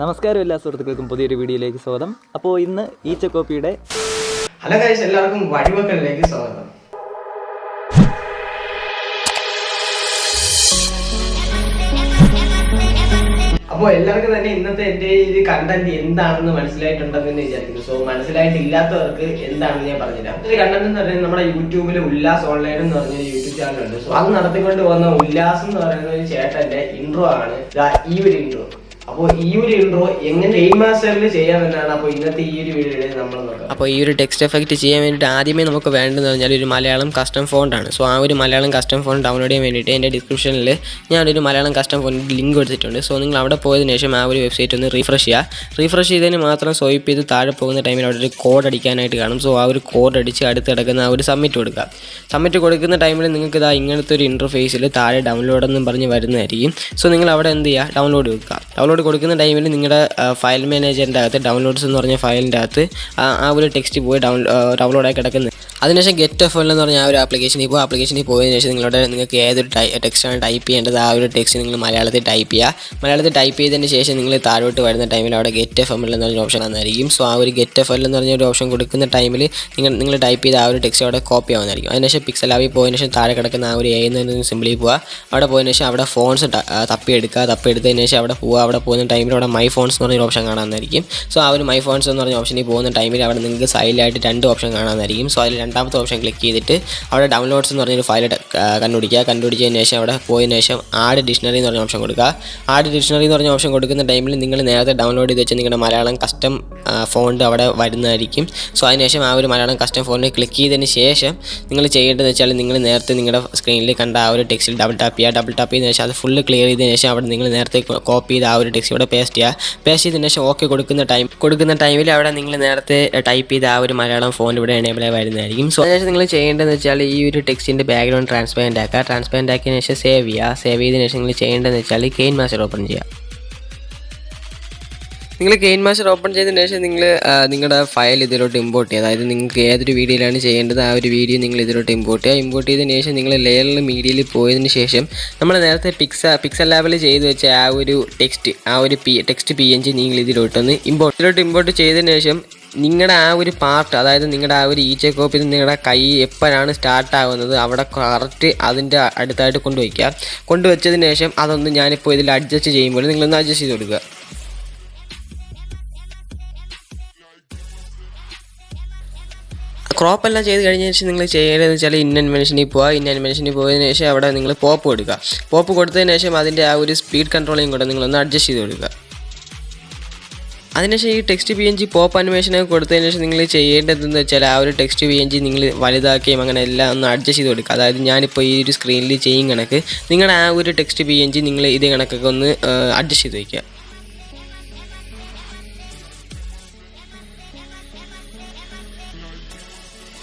നമസ്കാരം എല്ലാ സുഹൃത്തുക്കൾക്കും പുതിയൊരു വീഡിയോയിലേക്ക് സ്വാഗതം. അപ്പോൾ ഇന്ന് ⶜ ഹലോ ഗൈസ്, എല്ലാവർക്കും വഴിപോക്കനിലേക്ക് സ്വാഗതം. അപ്പോൾ എല്ലാവർക്കും തന്നെ ഇന്നത്തെ എൻ്റെ ഈ കണ്ടന്റ് എന്താണെന്ന് മനസ്സിലായിട്ടുണ്ടെന്ന് വിചാരിക്കുന്നു. സോ മനസ്സിലായിട്ടില്ലാത്തവർക്ക് എന്താണെന്ന് ഞാൻ പറഞ്ഞുതരാം. ഈ കണ്ടന്റ് എന്ന് പറയുന്നത് നമ്മുടെ യൂട്യൂബിൽ ഉല്ലാസ് ഓൺലൈൻ എന്ന് പറഞ്ഞൊരു യൂട്യൂബ് ചാനലുണ്ട്. സോ അത് നടത്തിക്കൊണ്ട് പോകുന്ന ഉല്ലാസ് എന്ന് പറയുന്ന ഒരു ചേട്ടന്റെ ഇൻട്രോ ആണ് ഈ ഒരു ഇൻട്രോ. അപ്പോൾ ഈ ഒരു ഇൻട്രോ എങ്ങനെ ᴜᴜമാസ്റ്ററിൽ ചെയ്യാമെന്നാണ് അപ്പോൾ ഇന്നത്തെ ഈ ഒരു വീഡിയോയിൽ നമ്മൾ നോക്കാം. അപ്പോൾ ഈ ഒരു ടെക്സ്റ്റ് എഫക്റ്റ് ചെയ്യാൻ വേണ്ടിയിട്ട് ആദ്യമേ നമുക്ക് വേണ്ടതെന്ന് പറഞ്ഞാൽ ഒരു മലയാളം കസ്റ്റം ഫോണ്ടാണ്. സോ ആ ഒരു മലയാളം കസ്റ്റം ഫോണ്ട് ഡൗൺലോഡ് ചെയ്യാൻ വേണ്ടിയിട്ട് എൻ്റെ ഡിസ്ക്രിപ്ഷനിൽ ഞാനൊരു മലയാളം കസ്റ്റം ഫോണിൻ്റെ ലിങ്ക് കൊടുത്തിട്ടുണ്ട്. സോ നിങ്ങൾ അവിടെ പോയതിനു ശേഷം ആ ഒരു വെബ്സൈറ്റ് ഒന്ന് റീഫ്രഷ് ചെയ്യുക. റീഫ്രഷ് ചെയ്തതിന് മാത്രം സ്വൈപ്പ് ചെയ്ത് താഴെ പോകുന്ന ടൈമിൽ അവിടെ ഒരു കോഡ് അടിക്കാനായിട്ട് കാണും. സോ ആ ഒരു കോഡ് അടിച്ച് അടുത്ത് കിടക്കുന്ന ആ ഒരു സബ്മിറ്റ് കൊടുക്കുക. സബ്മിറ്റ് കൊടുക്കുന്ന ടൈമിൽ നിങ്ങൾക്ക് ഇതാ ഇങ്ങനത്തെ ഒരു ഇൻ്റർഫേസിൽ താഴെ ഡൗൺലോഡ് എന്നും പറഞ്ഞ് വരുന്നതായിരിക്കും. സോ നിങ്ങൾ അവിടെ എന്ത് ചെയ്യുക, ഡൗൺലോഡ് കൊടുക്കുക. ഡൗൺലോഡ് കൊടുക്കുന്ന ടൈമിൽ നിങ്ങളുടെ ഫയൽ മാനേജറിൻ്റെ അകത്ത് ഡൗൺലോഡ്സ് എന്ന് പറഞ്ഞ ഫയലിൻ്റെ അകത്ത് ആ ഒരു ടെക്സ്റ്റ് പോയി ഡൗൺലോഡായി കിടക്കുന്നത്. അതിനുശേഷം ഗെറ്റ് എഫ് എൽ എന്ന് പറഞ്ഞ ആ ഒരു ആപ്ലിക്കേഷനിൽ പോകും. ആപ്ലിക്കേഷനിൽ പോയതിനു ശേഷം നിങ്ങൾക്ക് ഏതൊരു ടെക്സ്റ്റാണ് ടൈപ്പ് ചെയ്യേണ്ടത് ആ ഒരു ടെക്സ്റ്റ് നിങ്ങൾ മലയാളത്തിൽ ടൈപ്പ് ചെയ്യുക. മലയാളത്തിൽ ടൈപ്പ് ചെയ്തതിന് ശേഷം നിങ്ങൾ താഴോട്ട് വരുന്ന ടൈമിൽ അവിടെ ഗെറ്റ് എഫ് എൽ എന്ന് പറഞ്ഞ ഓപ്ഷൻ വന്നായിരിക്കും. സോ ആ ഒരു ഗെറ്റ് എഫ് എൽ എന്ന് പറഞ്ഞ ഒരു ഓപ്ഷൻ കൊടുക്കുന്ന ടൈമിൽ നിങ്ങൾ ടൈപ്പ് ചെയ്ത ആ ഒരു ടെക്സ്റ്റ് അവിടെ കോപ്പി ആവുന്നതായിരിക്കും. അതിനുശേഷം പിക്സലാവിൽ പോയതിനു ശേഷം താഴെ കിടക്കുന്ന ആ ഒരു എന്ന സിമ്പിളിൽ പോവുക. അവിടെ പോയതിനു ശേഷം അവിടെ ഫോൺസ് തപ്പിയെടുത്തതിന് ശേഷം അവിടെ പോവുക. അവിടെ പോകുന്ന ടൈമിൽ അവിടെ മൈ ഫോൺസ് എന്ന് പറഞ്ഞൊരു ഓപ്ഷൻ കാണാമെന്നായിരിക്കും. സോ ആ ഒരു മൈ ഫോൺസ് എന്ന് പറഞ്ഞ ഓപ്ഷനിൽ പോകുന്ന ടൈമിൽ അവിടെ നിങ്ങൾക്ക് സൈഡിലായിട്ട് രണ്ട് ഓപ്ഷൻ കാണാമെന്നായിരിക്കും. സോ അതിൽ രണ്ടാമത്തെ ഓപ്ഷൻ ക്ലിക്ക് ചെയ്തിട്ട് അവിടെ ഡൗൺലോഡ്സ് എന്ന് പറഞ്ഞൊരു ഫയൽ കണ്ടുപിടിച്ചതിന് ശേഷം അവിടെ പോയതിനു ശേഷം ആഡ് ഡിക്ഷണറി എന്ന് പറഞ്ഞ ഓപ്ഷൻ കൊടുക്കുക. ആഡ് ഡിക്ഷണറി എന്ന് പറഞ്ഞ ഓപ്ഷൻ കൊടുക്കുന്ന ടൈമിൽ നിങ്ങൾ നേരത്തെ ഡൗൺലോഡ് ചെയ്ത് വെച്ച് നിങ്ങളുടെ മലയാളം കസ്റ്റം ഫോണ്ട് അവിടെ വരുന്നതായിരിക്കും. സോ അതിനുശേഷം ആ ഒരു മലയാളം കസ്റ്റം ഫോണിൽ ക്ലിക്ക് ചെയ്തതിന് ശേഷം നിങ്ങൾ ചെയ്യേണ്ടതെന്ന് വെച്ചാൽ നിങ്ങൾ നേരത്തെ നിങ്ങളുടെ സ്ക്രീനിൽ കണ്ട ആ ഒരു ടെക്സ്റ്റിൽ ഡബിൾ ടാപ്പ് ചെയ്തതിന് ശേഷം അത് ഫുള്ള് ക്ലിയർ ചെയ്തതിന് ശേഷം അവിടെ നിങ്ങൾ നേരത്തെ കോപ്പി ചെയ്ത ആ ഒരു ടെക്സ്റ്റ് ഇവിടെ പേസ്റ്റ് ചെയ്തതിന് ശേഷം ഓക്കെ കൊടുക്കുന്ന ടൈമിൽ അവിടെ നിങ്ങൾ നേരത്തെ ടൈപ്പ് ചെയ്ത ആ ഒരു മലയാളം ഫോൺ ഇവിടെ എനേബിളായി വരുന്നതായിരിക്കും. സോ അതിനുശേഷം നിങ്ങൾ ചെയ്യേണ്ടതെന്ന് വെച്ചാൽ ഈ ഒരു ടെക്സ്റ്റിൻ്റെ ബാക്ക്ഗ്രൗണ്ട് ട്രാൻസ്പെറൻറ്റ് ആക്കുക. ട്രാൻസ്പെറൻറ്റ് ആക്കിയതിന് ശേഷം സേവ് ചെയ്തതിന് ശേഷം നിങ്ങൾ ചെയ്യേണ്ടതെന്ന് വെച്ചാൽ ⴜᴜമാസ്റ്റർ ഓപ്പൺ ചെയ്യുക. നിങ്ങൾ ⴜᴜമാസ്റ്റർ ഓപ്പൺ ചെയ്തതിന് ശേഷം നിങ്ങൾ നിങ്ങളുടെ ഫയൽ ഇതിലോട്ട് ഇമ്പോർട്ട് ചെയ്യുക. അതായത് നിങ്ങൾക്ക് ഏതൊരു വീഡിയോയിലാണ് ചെയ്യേണ്ടത് ആ ഒരു വീഡിയോ നിങ്ങൾ ഇതിലോട്ട് ഇമ്പോർട്ട് ചെയ്യുക. ഇമ്പോർട്ട് ചെയ്തതിന് ശേഷം നിങ്ങൾ ലെയറിൽ മീഡിയയിൽ പോയതിന് ശേഷം നമ്മൾ നേരത്തെ പിക്സൽ ലാബിൽ ചെയ്ത് വെച്ച ആ ഒരു ടെക്സ്റ്റ് PNG നിങ്ങൾ ഇതിലോട്ടൊന്ന് ഇമ്പോർട്ട് ചെയ്തതിന് ശേഷം നിങ്ങളുടെ ആ ഒരു പാർട്ട്, അതായത് നിങ്ങളുടെ ആ ഒരു കോപ്പിയിൽ നിങ്ങളുടെ കൈ എപ്പോഴാണ് സ്റ്റാർട്ട് ആകുന്നത് അവിടെ കറക്റ്റ് അതിൻ്റെ അടുത്തായിട്ട് കൊണ്ടുവച്ചതിന് ശേഷം അതൊന്ന് ഞാനിപ്പോൾ ഇതിൽ അഡ്ജസ്റ്റ് ചെയ്യുമ്പോൾ നിങ്ങളൊന്ന് അഡ്ജസ്റ്റ് ചെയ്ത് കൊടുക്കുക. ക്രോപ്പ് എല്ലാം ചെയ്ത് കഴിഞ്ഞതിന് ശേഷം നിങ്ങൾ ചെയ്യേണ്ടതെന്ന് വെച്ചാൽ ⴜ പോവുക. പോയതിനു ശേഷം അവിടെ നിങ്ങൾ പോപ്പ് കൊടുക്കുക. പോപ്പ് കൊടുത്തതിന് ശേഷം അതിൻ്റെ ആ ഒരു സ്പീഡ് കൺട്രോളിങ് കൂടെ നിങ്ങളൊന്ന് അഡ്ജസ്റ്റ് ചെയ്ത് കൊടുക്കുക. അതിനുശേഷം ഈ ടെക്സ്റ്റ് PNG പോപ്പ് അനിമേഷനൊക്കെ കൊടുത്തതിന് ശേഷം നിങ്ങൾ ചെയ്യേണ്ടതെന്ന് വെച്ചാൽ ആ ഒരു ടെക്സ്റ്റ് PNG നിങ്ങൾ വലുതാക്കുകയും അങ്ങനെ എല്ലാം ഒന്ന് അഡ്ജസ്റ്റ് ചെയ്ത് കൊടുക്കുക. അതായത് ഞാനിപ്പോൾ ഈ ഒരു സ്ക്രീനിൽ ചെയ്യും കണക്ക് നിങ്ങളുടെ ആ ഒരു ടെക്സ്റ്റ് PNG നിങ്ങൾ ഇത് കണക്കൊക്കെ ഒന്ന് അഡ്ജസ്റ്റ് ചെയ്ത് വയ്ക്കുക.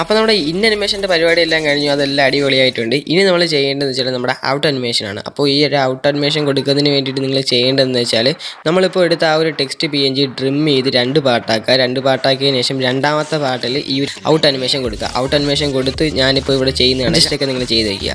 അപ്പോൾ നമ്മുടെ അനിമേഷൻ്റെ പരിപാടിയെല്ലാം കഴിഞ്ഞു, അതെല്ലാം അടിപൊളിയായിട്ടുണ്ട്. ഇനി നമ്മൾ ചെയ്യേണ്ടതെന്ന് വെച്ചാൽ നമ്മുടെ ഔട്ട് അനിമേഷനാണ്. അപ്പോൾ ഈ ഒരു ഔട്ട് അനിമേഷൻ കൊടുക്കുന്നതിന് വേണ്ടിയിട്ട് നിങ്ങൾ ചെയ്യേണ്ടതെന്ന് വെച്ചാൽ നമ്മളിപ്പോൾ എടുത്ത ആ ഒരു ടെക്സ്റ്റ് PNG ട്രിം ചെയ്ത് രണ്ട് പാർട്ടാക്കിയതിന് ശേഷം രണ്ടാമത്തെ പാർട്ടിൽ ഈ ഒരു ഔട്ട് അനിമേഷൻ കൊടുക്കുക. ഔട്ട് അനിമേഷൻ കൊടുത്ത് ഞാനിപ്പോൾ ഇവിടെ ചെയ്യുന്നതാണ്, ഇഷ്ടമൊക്കെ നിങ്ങൾ ചെയ്ത് വയ്ക്കുക.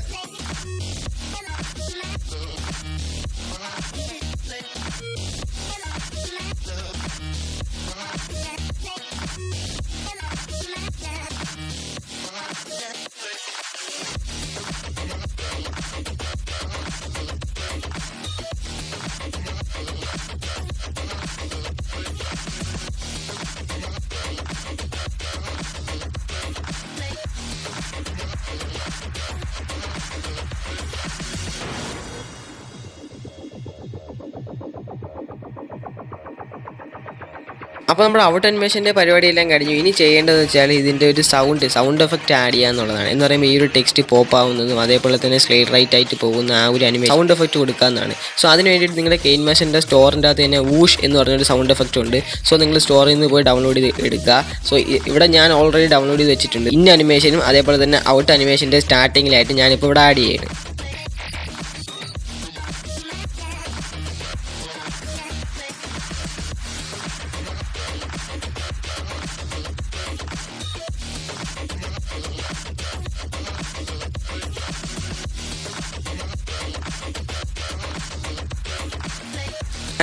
അപ്പോൾ നമ്മുടെ ഔട്ട് അനിമേഷൻ്റെ പരിപാടിയെല്ലാം കഴിഞ്ഞു. ഇനി ചെയ്യേണ്ടതെന്ന് വെച്ചാൽ ഇതിൻ്റെ ഒരു സൗണ്ട് എഫക്റ്റ് ആഡ് ചെയ്യുക എന്നുള്ളതാണ്. എന്ന് പറയുമ്പോൾ ഈ ഒരു ടെക്സ്റ്റ് പോപ്പ് ആവുന്നതും അതേപോലെ തന്നെ സ്ലൈഡ് റൈറ്റ് ആയിട്ട് പോകുന്ന ആ ഒരു സൗണ്ട് എഫക്റ്റ് കൊടുക്കാമെന്നാണ്. സോ അതിന് വേണ്ടിയിട്ട് നിങ്ങളുടെ ⴜᴜമാസ്റ്ററിൻ്റെ സ്റ്റോറിൻ്റെ അകത്ത് തന്നെ വൂഷ് എന്ന് പറഞ്ഞൊരു സൗണ്ട് എഫക്റ്റ് ഉണ്ട്. സോ നിങ്ങൾ സ്റ്റോറിൽ നിന്ന് പോയി ഡൗൺലോഡ് ചെയ്ത് എടുക്കുക. സോ ഇവിടെ ഞാൻ ഓൾറെഡി ഡൗൺലോഡ് ചെയ്ത് വെച്ചിട്ടുണ്ട്. അനിമേഷനും അതേപോലെ തന്നെ ഔട്ട് അനിമേഷൻ്റെ സ്റ്റാർട്ടിങ്ങിലായിട്ട് ഞാനിപ്പോൾ ഇവിടെ ആഡ് ചെയ്യുന്നത്.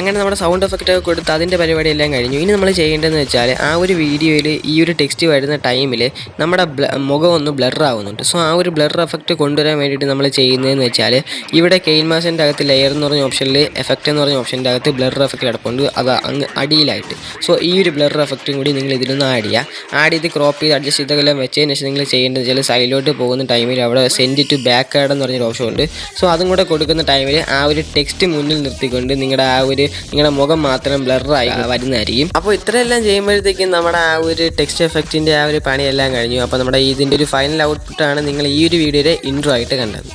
അങ്ങനെ നമ്മുടെ സൗണ്ട് എഫക്റ്റ് ഒക്കെ കൊടുത്ത് അതിൻ്റെ പരിപാടിയെല്ലാം കഴിഞ്ഞു. ഇനി നമ്മൾ ചെയ്യേണ്ടതെന്ന് വെച്ചാൽ ആ ഒരു വീഡിയോയിൽ ഈ ഒരു ടെക്സ്റ്റ് വരുന്ന ടൈമിൽ നമ്മുടെ മുഖം ഒന്ന് ബ്ലർ ആവുന്നുണ്ട്. സോ ആ ഒരു ബ്ലർ എഫക്റ്റ് കൊണ്ടുവരാൻ വേണ്ടിയിട്ട് നമ്മൾ ചെയ്യുന്നതെന്ന് വെച്ചാൽ ഇവിടെ ക്കെയിൻമാസിൻ്റെ അകത്ത് ലെയർ എന്ന് പറഞ്ഞ ഓപ്ഷനിൽ എഫക്റ്റ് എന്ന് പറഞ്ഞ ഓപ്ഷൻ്റെ അകത്ത് ബ്ലർ എഫക്റ്റ് കിടപ്പുണ്ട്, അത് അങ്ങ് അടിയിലായിട്ട്. സോ ഈ ഒരു ബ്ലർ എഫക്റ്റും കൂടി നിങ്ങൾ ഇതിലൊന്ന് ആഡ് ചെയ്ത് ക്രോപ്പ് ചെയ്ത് അഡ്ജസ്റ്റ് ചെയ്തെല്ലാം വെച്ചതിന് ശേഷം നിങ്ങൾ ചെയ്യേണ്ടത് വെച്ചാൽ സൈഡിലോട്ട് പോകുന്ന ടൈമിൽ അവിടെ സെൻഡ് ടു ബാക്ക് ആഡ് എന്ന് പറഞ്ഞൊരു ഓപ്ഷൻ ഉണ്ട്. സോ അതും കൂടെ കൊടുക്കുന്ന ടൈമിൽ ആ ഒരു ടെക്സ്റ്റ് മുന്നിൽ നിർത്തിക്കൊണ്ട് നിങ്ങളുടെ മുഖം മാത്രം ബ്ലറായി വരുന്നതായിരിക്കും. അപ്പോൾ ഇത്രയെല്ലാം ചെയ്യുമ്പോഴത്തേക്കും നമ്മുടെ ആ ഒരു ടെക്സ്റ്റ് എഫക്റ്റിൻ്റെ ആ ഒരു പണിയെല്ലാം കഴിഞ്ഞു. അപ്പോൾ നമ്മുടെ ഇതിൻ്റെ ഒരു ഫൈനൽ ഔട്ട്പുട്ടാണ് നിങ്ങൾ ഈ ഒരു വീഡിയോയുടെ ഇൻട്രോ ആയിട്ട് കണ്ടത്.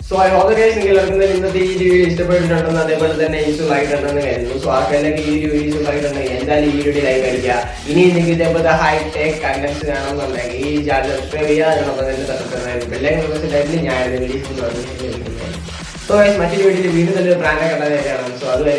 സോ ഐ ഹോപ്പ് ഗൈസ് നിങ്ങൾക്ക് ഇന്നത്തെ ഈ വീഡിയോ ഇഷ്ടപ്പെട്ടിട്ടുണ്ടെന്ന് അതേപോലെ തന്നെ യൂസ്ഫുൾ ആയിട്ടുണ്ടെന്ന് കരുതുന്നു. സോ ആർക്കെല്ലാം ഈ വീഡിയോ യൂസ്ഫുൾ ആയിട്ടുണ്ടെങ്കിൽ എന്തായാലും ഈ വീഡിയോ ലൈക്ക് അടിക്കുക. ഇനി നിങ്ങൾക്ക് ഇതേപോലത്തെ ഹൈടെക് കണ്ടന്റ്സ് കാണുന്നുണ്ടെങ്കിൽ ഈ ചാനൽ സബ്സ്ക്രൈബ് ചെയ്യുക. അതോടൊപ്പം തന്നെ ബെല്ലൈക്കൺ ഞാൻ വീഡിയോസ് സോ മറ്റൊരു വീഡിയോയിൽ വീണ്ടും നല്ലൊരു പ്രാങ്ക് കണ്ടത്. സോ അതുവരെ